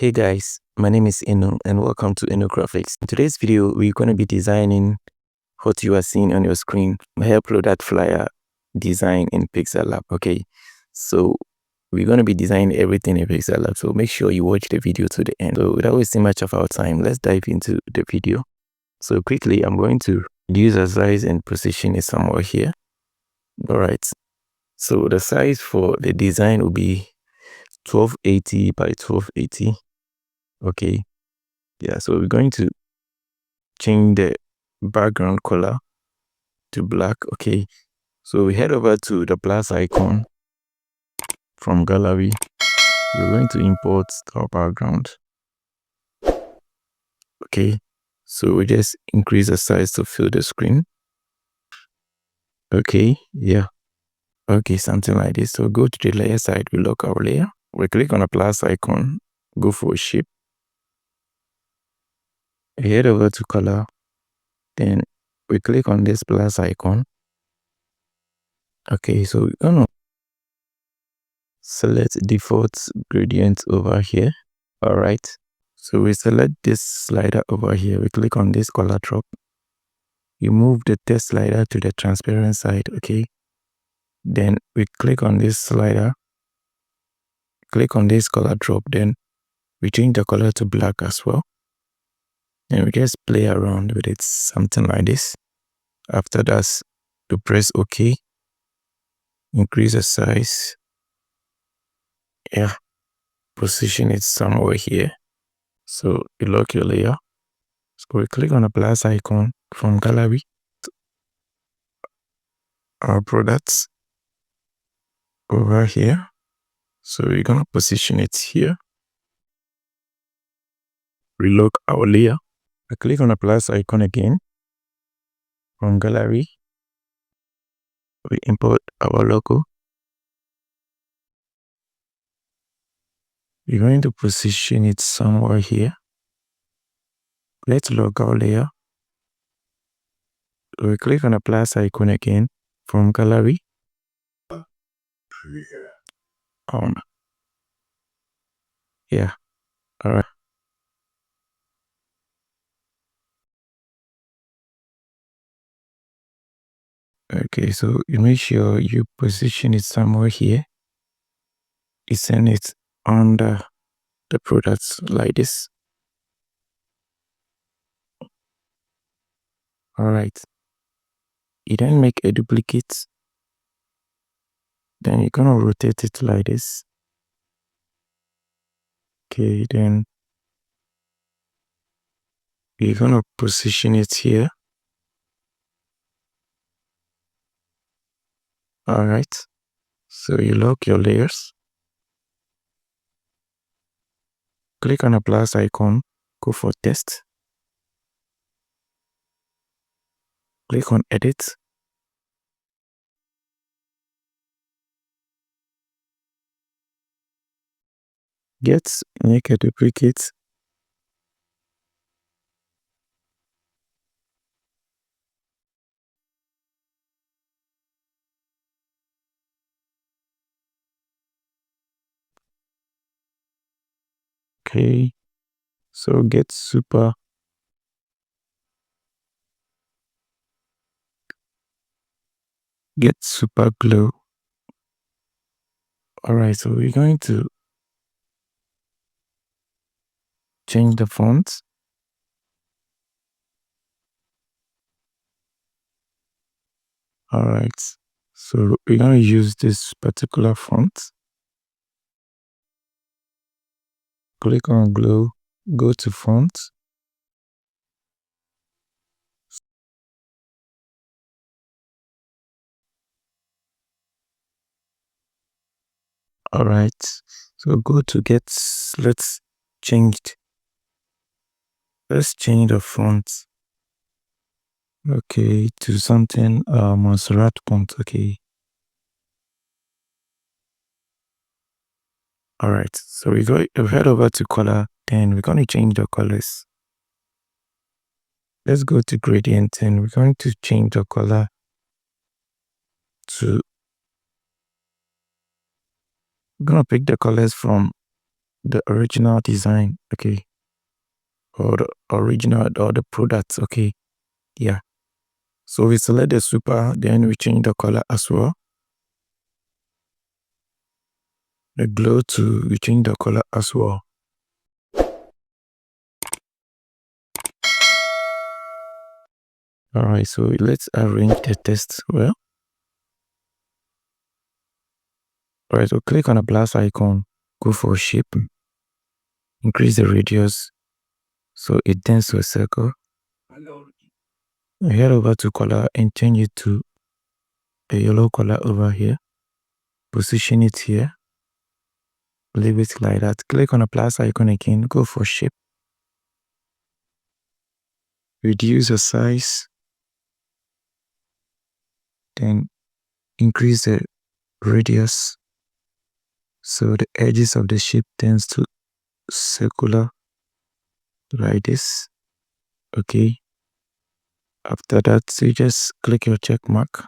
Hey guys, my name is Ainu and welcome to Ainu Graphix. In today's video, we're going to be designing what you are seeing on your screen. I upload that flyer design in Pixellab. Okay, so we're going to be designing everything in Pixellab, so make sure you watch the video to the end. So without wasting much of our time, let's dive into the video. So quickly, I'm going to use a size and position it somewhere here. All right, so the size for the design will be 1280 by 1280. Okay, yeah, so we're going to change the background color to black. Okay, so we head over to the plus icon from gallery. We're going to import our background. Okay, so we just increase the size to fill the screen. Okay, yeah, okay, something like this. So go to the layer side, we lock our layer, we click on the plus icon, go for shape, head over to color, then we click on this plus icon. Okay, so we're gonna select default gradient over here. All right, so we select this slider over here, we click on this color drop, you move the text slider to the transparent side. Okay, then we click on this slider, click on this color drop, then we change the color to black as well, and we just play around with it, something like this. After that, to press OK, increase the size, yeah, position it somewhere here. So you lock your layer, so we click on the plus icon from gallery, our products over here. So we're gonna position it here. Relock our layer. I click on the plus icon again from gallery. We import our logo. We're going to position it somewhere here. Let's lock our layer. We click on the plus icon again from gallery. On. Yeah. All right. Okay, so you make sure you position it somewhere here. You send it under the products like this. All right. You then make a duplicate. Then you're gonna rotate it like this. Okay, then you're gonna position it here. All right. So you lock your layers. Click on the plus icon. Go for text. Click on edit. Make a duplicate. Okay. So get super glow. All right, so we're going to change the font. All right, so we're going to use this particular font. Click on glow, go to font. All right, so go to let's change the font. Okay, to something Montserrat font. Okay. All right, so we head over to color, then we're going to change the colors. Let's go to gradient, and we're going to change the color to, we're going to pick the colors from the original design, okay, or the original or the products, okay. Yeah, so we select the super, then we change the color as well. The glow too, we change the color as well. All right, so let's arrange the text well. All right, so click on the plus icon, go for shape, increase the radius so it turns to a circle. Head over to color and change it to a yellow color over here. Position it here. Leave it like that. Click on the plus icon again, go for shape. Reduce the size. Then increase the radius so the edges of the shape tends to circular like this. Okay. After that, so you just click your check mark.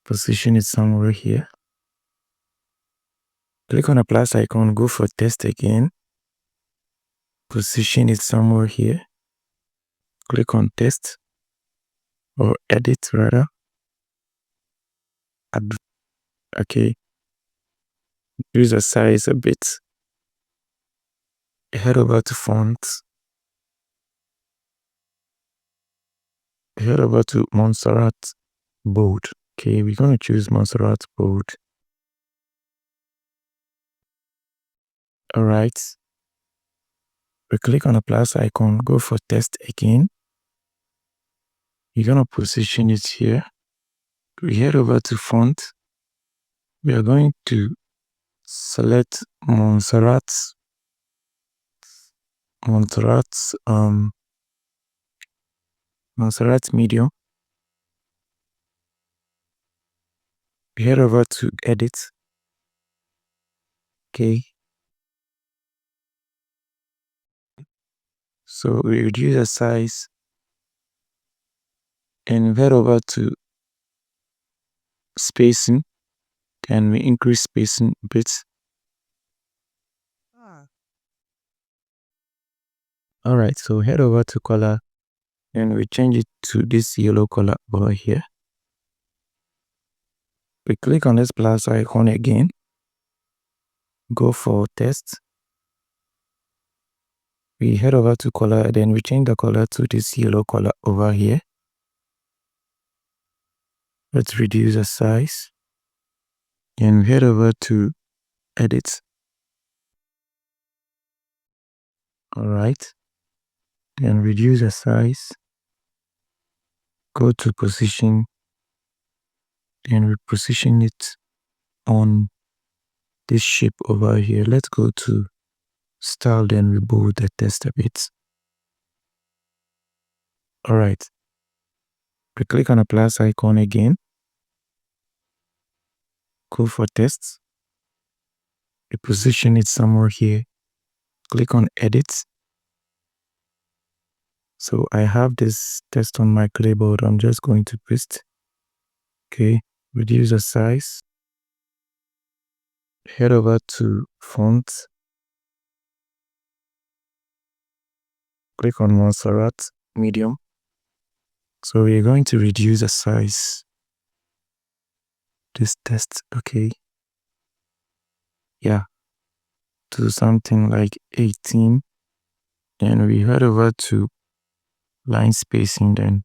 Position it somewhere here. Click on the plus icon, go for text again. Position it somewhere here. Click on text or edit rather. Okay. Increase the size a bit. Head over to font. Head over to Montserrat Bold. Okay, we're going to choose Montserrat Bold. All right. We click on the plus icon, go for text again. You're going to position it here. We head over to font. We are going to select Montserrat medium. We head over to edit. Okay. So we reduce the size and head over to spacing. And we increase spacing a bit. All right, so head over to color and we change it to this yellow color over here. We click on this plus icon again. Go for text. We head over to color, then we change the color to this yellow color over here. Let's reduce the size. And we head over to edit. All right. Then reduce the size. Go to position. Then we position it on this shape over here. Let's go to style, then we bold the text a bit. All right. We click on the plus icon again. Go for text. We position it somewhere here. Click on edit. So I have this text on my clipboard. I'm just going to paste. Okay. Reduce the size. Head over to font. Click on Montserrat medium. So we're going to reduce the size. This text, okay. Yeah. To something like 18. Then we head over to line spacing, then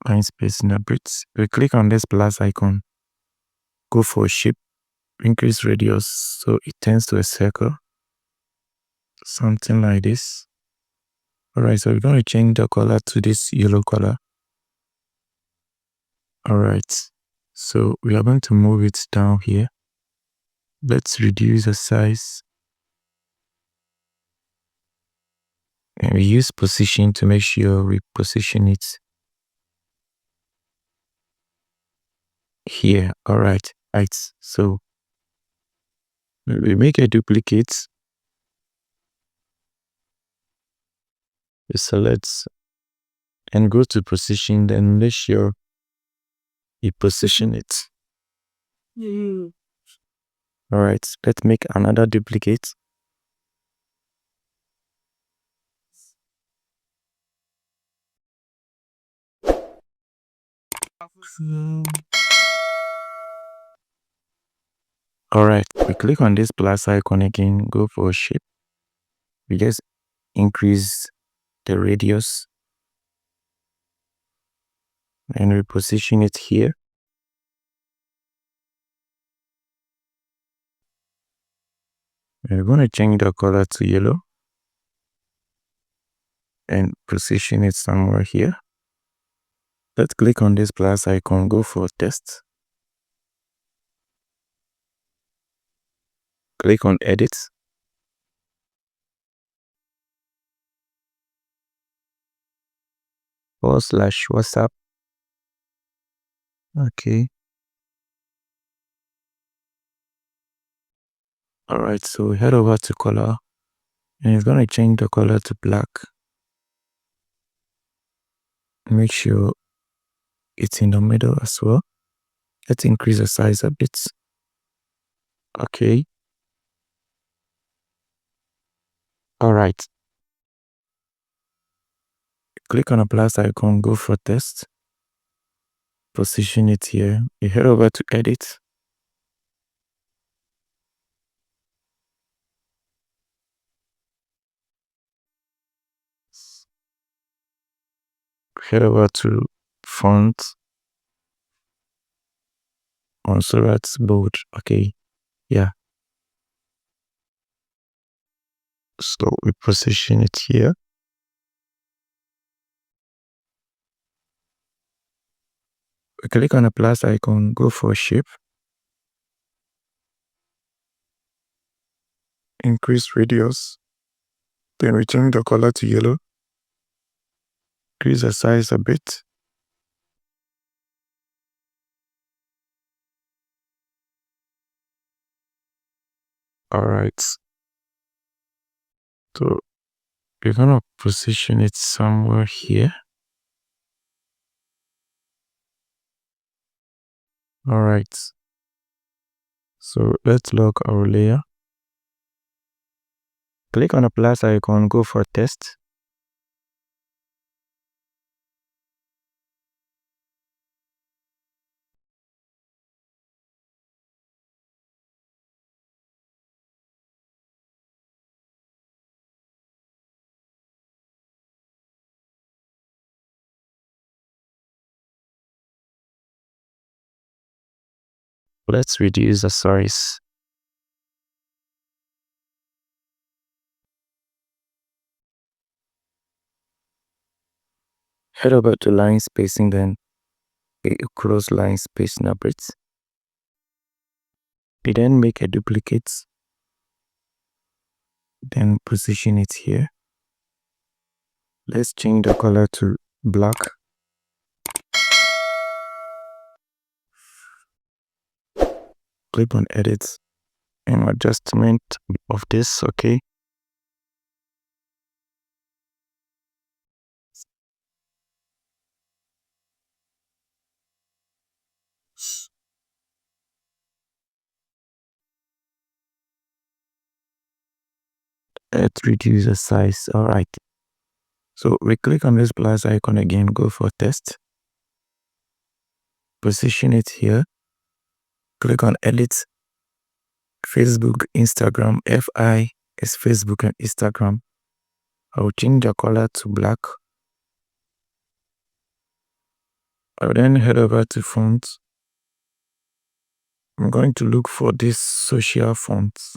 line spacing a bit. We click on this plus icon. Go for shape. Increase radius so it turns to a circle. Something like this. All right, so we're going to change the color to this yellow color. All right, so we are going to move it down here. Let's reduce the size. And we use position to make sure we position it here. All right, so we make a duplicate. We select and go to position, then make sure you position it All right, let's make another duplicate. All right, we click on this plus icon again, go for shape. We just increase the radius and we position it here. We're going to change the color to yellow and position it somewhere here. Let's click on this plus icon, go for test. Click on edit. /WhatsApp. Okay. All right, so head over to color and it's going to change the color to black. Make sure it's in the middle as well. Let's increase the size a bit. Okay. All right. Click on a plus icon, go for test. Position it here. You head over to edit. Head over to font. So that's bold. Okay. Yeah. So we position it here. We click on a plus icon, go for shape. Increase radius. Then we change the color to yellow. Increase the size a bit. All right. So we're gonna position it somewhere here. All right. So let's lock our layer. Click on the plus icon, go for test. Let's reduce the size. Head over to line spacing, then close line spacing a bit. We then make a duplicate. Then position it here. Let's change the color to black. Click on edit and adjustment of this, okay. Let's reduce the size. All right. So we click on this plus icon again, go for test. Position it here. Click on edit. Facebook, Instagram, FI is Facebook and Instagram. I'll change the color to black. I'll then head over to fonts. I'm going to look for this social fonts.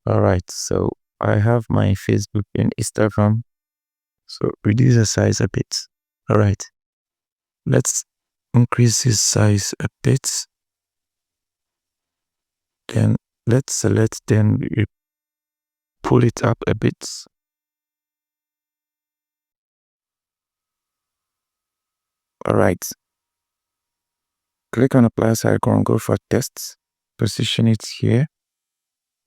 All right, so I have my Facebook and Instagram. So reduce the size a bit. All right, let's increase this size a bit. Then let's select, then we pull it up a bit. All right. Click on the plus icon, go for tests. Position it here.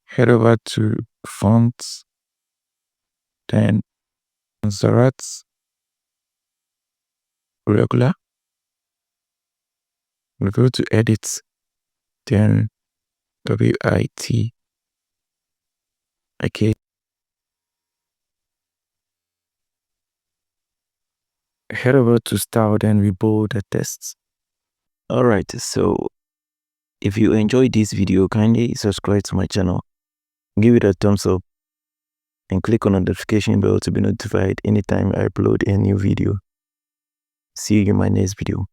Head over to fonts. Then Zarat regular. We go to edit. Then WIT. Okay. Head over to style, then we bold the text. Alright, so if you enjoyed this video, kindly subscribe to my channel, give it a thumbs up, and click on the notification bell to be notified anytime I upload a new video. See you in my next video.